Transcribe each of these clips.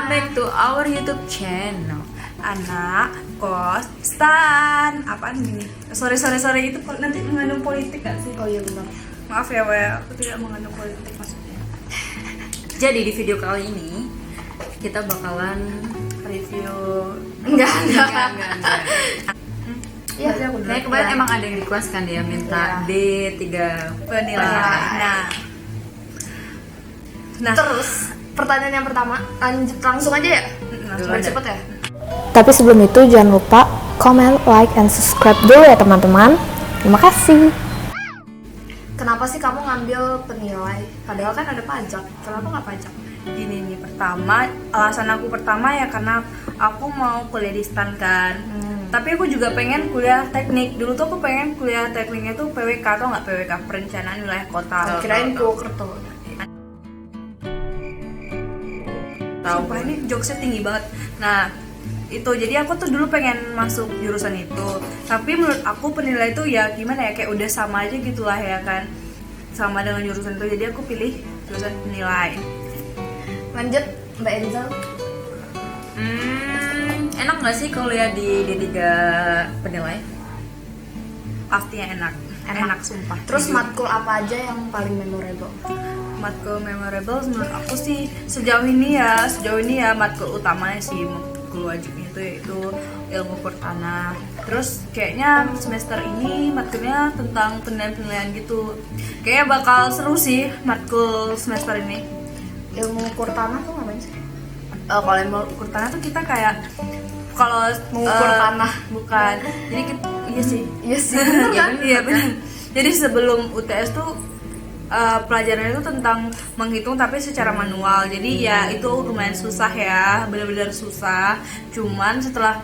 back to our YouTube channel. Anak kosan. Apaan gini? Sorry itu nanti mengandung politik gak sih? Oh iya benar. Maaf ya, Wea, aku tidak mengandung politik maksudnya. Jadi di video kali ini kita bakalan Review. enggak. Iya, aku dulu. Kayak kemarin emang ada yang request kan dia minta D3 penilaian. Nah, Terus pertanyaan yang pertama, langsung aja ya? Biar cepet ya? Tapi sebelum itu jangan lupa comment, like, and subscribe dulu ya teman-teman. Terima kasih. Kenapa sih kamu ngambil penilai? Padahal kan ada pajak. Kenapa nggak pajak? gini nih, alasan aku pertama ya karena aku mau kuliah di STAN kan. Tapi aku juga pengen kuliah teknik. Dulu tuh aku pengen kuliah tekniknya tuh PWK, atau nggak PWK, Perencanaan Wilayah Kota. Kirain Purwokerto. Sumpah ini jokesnya tinggi banget. Nah itu jadi aku tuh dulu pengen masuk jurusan itu, tapi menurut aku penilai itu ya gimana ya, kayak udah sama aja gitulah ya kan, sama dengan jurusan itu. Jadi aku pilih jurusan penilai. Lanjut Mbak Enzel. enak nggak sih kuliah di D3 penilai? Pastinya enak sumpah. Terus matkul apa aja yang paling memorable? Matkul memorable menurut aku sih sejauh ini ya matkul utamanya sih, matkul wajibnya itu yaitu ilmu pertanah. Terus kayaknya semester ini matkulnya tentang penilaian gitu. Kayaknya bakal seru sih matkul semester ini. Ilmu kurtanah tuh ngapain sih? Kalau ilmu ukur tanah tuh kita kayak kalau Mengukur tanah. bukan. Jadi iya sih. Iya sih, bener kan? Iya benar. Jadi sebelum UTS tuh pelajarannya itu tentang menghitung tapi secara manual. Jadi ya itu lumayan susah ya, benar-benar susah. Cuman setelah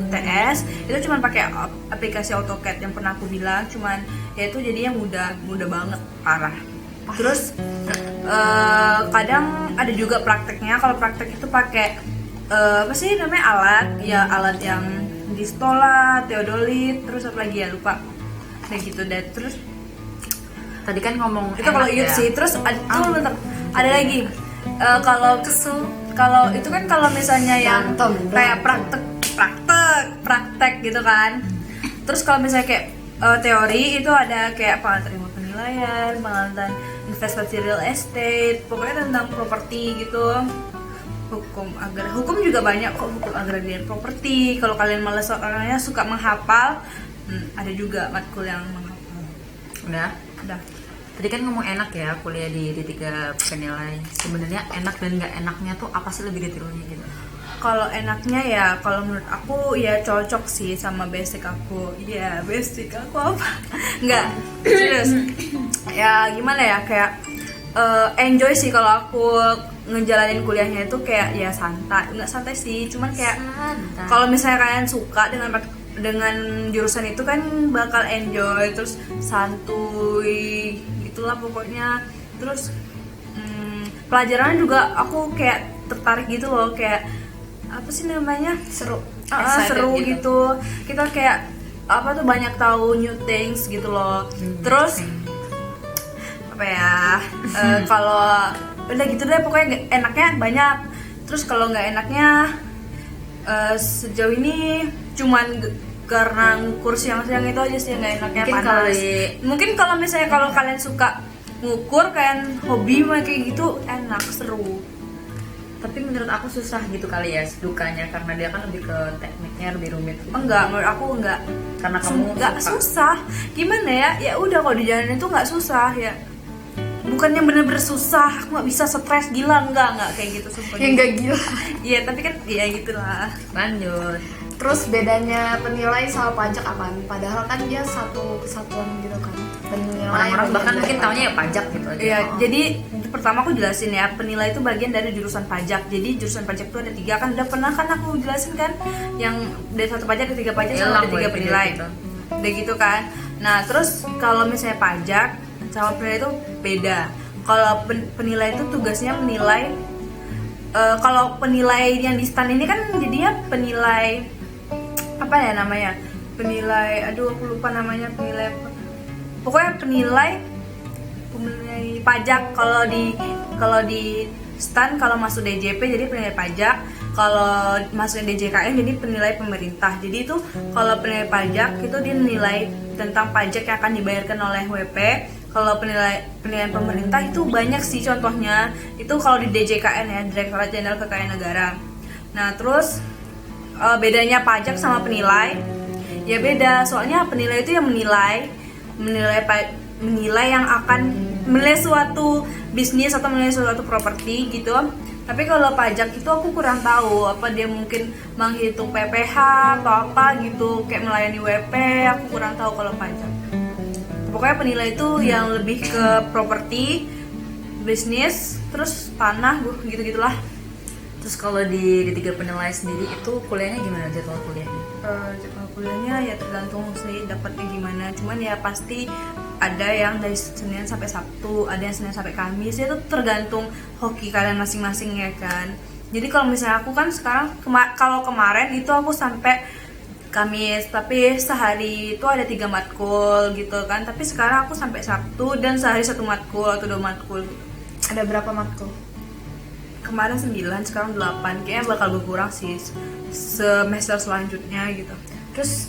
UTS itu cuman pakai aplikasi AutoCAD yang pernah aku bilang. Cuman ya itu jadinya mudah banget, parah. Terus kadang ada juga prakteknya. Kalau praktek itu pakai apa sih namanya, alat yang distola, teodolit, terus apa lagi ya, lupa. Kayak gitu deh. Terus Tadi kan ngomong itu kalau enak itu ya. sih. Terus ada lagi kalau itu kan kalau misalnya yang kayak praktek gitu kan. Terus kalau misalnya kayak teori itu ada kayak pengalaman terima penilaian, pengalaman investasi real estate, pokoknya tentang properti gitu. Hukum juga banyak kok, hukum agrarian properti. Kalau kalian malas orangnya suka menghafal, ada juga matkul yang menghafal. Udah. Tadi kan ngomong enak ya kuliah di D3 penilai. Sebenarnya enak dan nggak enaknya tuh apa sih, lebih detailnya gitu? Kalau enaknya ya, kalau menurut aku ya cocok sih sama basic aku. Iya, basic aku apa? Enggak, serius. Ya gimana ya, kayak enjoy sih kalau aku ngejalanin kuliahnya itu kayak ya santai. Enggak santai sih, cuman kayak kalau misalnya kalian suka dengan jurusan itu kan bakal enjoy, terus santuy gitulah pokoknya. Terus pelajarannya juga aku kayak tertarik gitu loh, kayak apa sih namanya, Seru. seru gitu. Kita kayak apa tuh, banyak tahu new things gitu loh. Terus apa ya, kalau udah gitu deh pokoknya enaknya banyak. Terus kalau nggak enaknya sejauh ini cuman karena ngukur siang-siang itu aja sih yang nggak enaknya. Mungkin panas. Mungkin kalau misalnya kalau kalian suka ngukur, kalian hobi kayak gitu, enak, seru. Tapi menurut aku susah gitu kali ya dukanya, karena dia kan lebih ke tekniknya, lebih rumit gitu. Enggak, menurut aku enggak. Karena kamu nggak suka. susah. Gimana ya? Ya udah, kalau dijalanin itu nggak susah ya. Bukannya bener-bener susah, aku nggak bisa, stres gila, enggak kayak gitu sumpah. Ya nggak gila. Iya, tapi kan ya gitulah. Lanjut. Terus bedanya penilai sama pajak apaan? Padahal kan dia satu kesatuan gitu kan. Penilai Orang-orang bahkan bagian mungkin dari taunya ya pajak gitu aja. Iya, jadi pertama aku jelasin ya, penilai itu bagian dari jurusan pajak. Jadi jurusan pajak itu ada 3 kan, udah pernah kan aku jelasin kan, yang dari 1 pajak, ada 3 pajak, sama ada 3 penilai gitu. Udah gitu kan. Nah terus kalau misalnya pajak sama penilai itu beda. Kalau penilai itu tugasnya menilai, kalau penilai yang di STAN ini kan jadinya penilai apa ya namanya, penilai, aduh aku lupa namanya, pokoknya penilai pajak. Kalau di STAN kalau masuk DJP jadi penilai pajak, kalau masuk DJKN jadi penilai pemerintah. Jadi itu kalau penilai pajak itu dia nilai tentang pajak yang akan dibayarkan oleh WP. Kalau penilaian pemerintah itu banyak sih, contohnya itu kalau di DJKN ya, Direktorat Jenderal Kekayaan Negara. Nah terus bedanya pajak sama penilai ya beda, soalnya penilai itu yang menilai yang akan menilai suatu bisnis atau menilai suatu properti gitu. Tapi kalau pajak itu aku kurang tahu, apa dia mungkin menghitung PPh atau apa gitu, kayak melayani WP, aku kurang tahu kalau pajak. Pokoknya penilai itu yang lebih ke properti, bisnis, terus tanah, gitu-gitulah. Terus kalau di tiga penilai sendiri itu kuliahnya gimana, jadwal kuliahnya? Jadwal kuliahnya ya tergantung sih dapatnya gimana. Cuman ya pasti ada yang dari Senin sampai Sabtu, ada yang Senin sampai Kamis. Itu tergantung hoki kalian masing-masing ya kan. Jadi kalau misalnya aku kan sekarang kalau kemarin itu aku sampai Kamis, tapi sehari itu ada 3 matkul gitu kan. Tapi sekarang aku sampai Sabtu dan sehari 1 matkul atau 2 matkul. Ada berapa matkul? Kemarin 9, sekarang 8. Kayaknya bakal berkurang sih semester selanjutnya gitu. Terus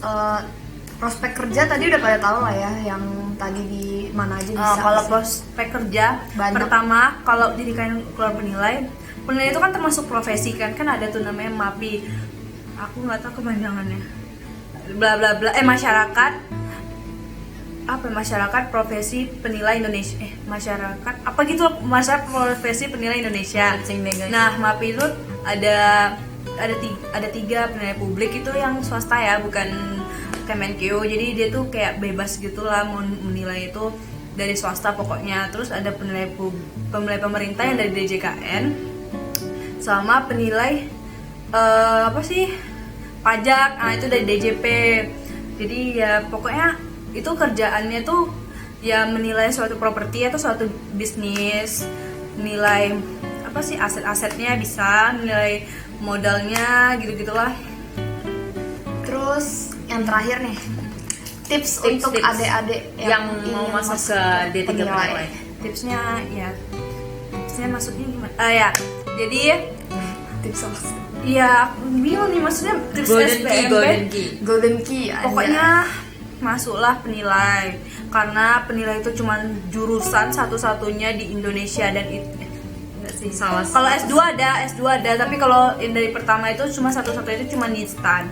prospek kerja tadi udah pada tahu lah ya, yang tadi di mana aja bisa. Kalau prospek kerja, Banyak. pertama kalau jadi kalian keluar penilai itu kan termasuk profesi kan ada tuh namanya MAPI. Aku nggak tahu kepanjangannya. Bla bla bla. Masyarakat Profesi Penilai Indonesia. Masyarakat apa gitu? Masyarakat Profesi Penilai Indonesia. Nah, MAPI itu ada 3 penilai publik, itu yang swasta ya, bukan Kemenkeu. Jadi dia tuh kayak bebas gitulah mau menilai itu dari swasta pokoknya. Terus ada penilai pemerintah yang dari DJKN, sama penilai pajak. Nah, itu dari DJP. Jadi ya pokoknya itu kerjaannya tuh ya menilai suatu properti atau suatu bisnis, nilai aset-asetnya, bisa nilai modalnya, gitu-gitulah. Terus yang terakhir nih, tips untuk adik-adik yang mau ingin masuk ke D3 penilai. Tipsnya maksudnya gimana? Jadi tips apa? ya bingung nih, maksudnya tips Golden key. Pokoknya masuklah penilai, karena penilai itu cuma jurusan satu-satunya di Indonesia dan kalau S2 ada, tapi kalau yang dari pertama itu cuma satu-satunya itu cuma di STAN.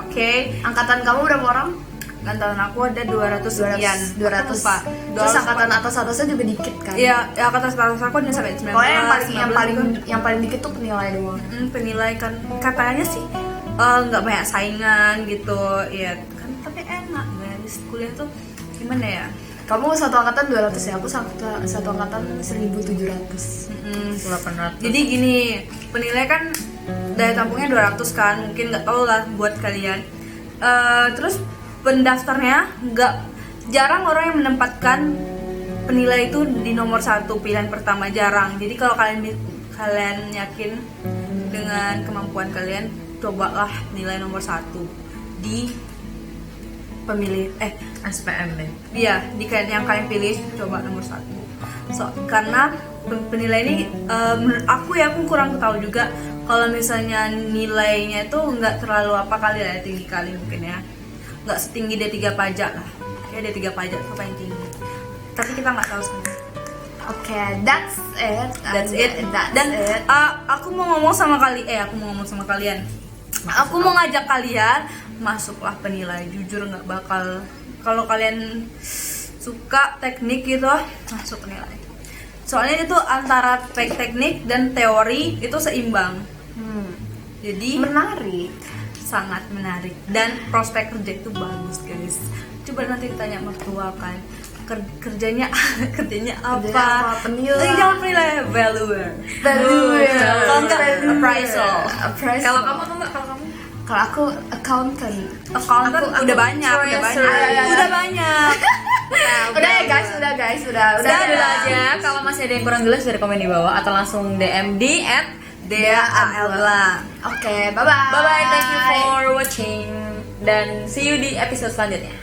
Oke. Angkatan kamu berapa orang? Angkatan aku ada 200 sekian. 200. Terus angkatan atas-atasnya juga dikit kan? Iya, angkatan atas aku ada sampai 19. Pokoknya yang paling dikit tuh penilai doang. Penilai kan katanya sih nggak banyak saingan gitu ya kan, tapi enak guys kuliah tuh gimana ya. Kamu satu angkatan 200 ya, aku satu angkatan 1700. 800. Jadi gini, penilai kan daya tampungnya 200 kan, mungkin nggak tahu lah buat kalian. Terus pendaftarnya jarang orang yang menempatkan penilai itu di nomor 1 pilihan pertama, jarang. Jadi kalau kalian yakin dengan kemampuan kalian, cobalah nilai nomor 1 di pemilih SPM deh. iya, di yang kalian pilih, coba nomor 1. Karena penilai ini menurut aku kurang tahu juga, kalau misalnya nilainya itu nggak terlalu kali ya, tinggi kali mungkin ya, nggak setinggi D3 pajak lah, kayak D3 pajak tuh paling tinggi, tapi kita nggak tahu sebenarnya. Oke, that's it. Dan aku mau ngomong sama kalian. Aku mau ngajak kalian masuklah penilai. Jujur nggak bakal, kalau kalian suka teknik gitu, masuk penilai. Soalnya itu antara teknik dan teori itu seimbang. Jadi Menarik. sangat menarik, dan prospek kerja itu bagus guys. Coba nanti tanya mertua kan, kerjanya apa? Penilai. Jangan penilai, valuer. Kalau enggak appraisal. Kalau kamu tuh nggak, kalau kamu? Kalau aku accountant. Aku udah banyak. Udah ya guys, udah Udah aja. Kalau masih ada yang kurang jelas dari komen di bawah atau langsung DM di @deaalbla. Oke, bye bye. Bye bye, thank you for watching dan see you di episode selanjutnya.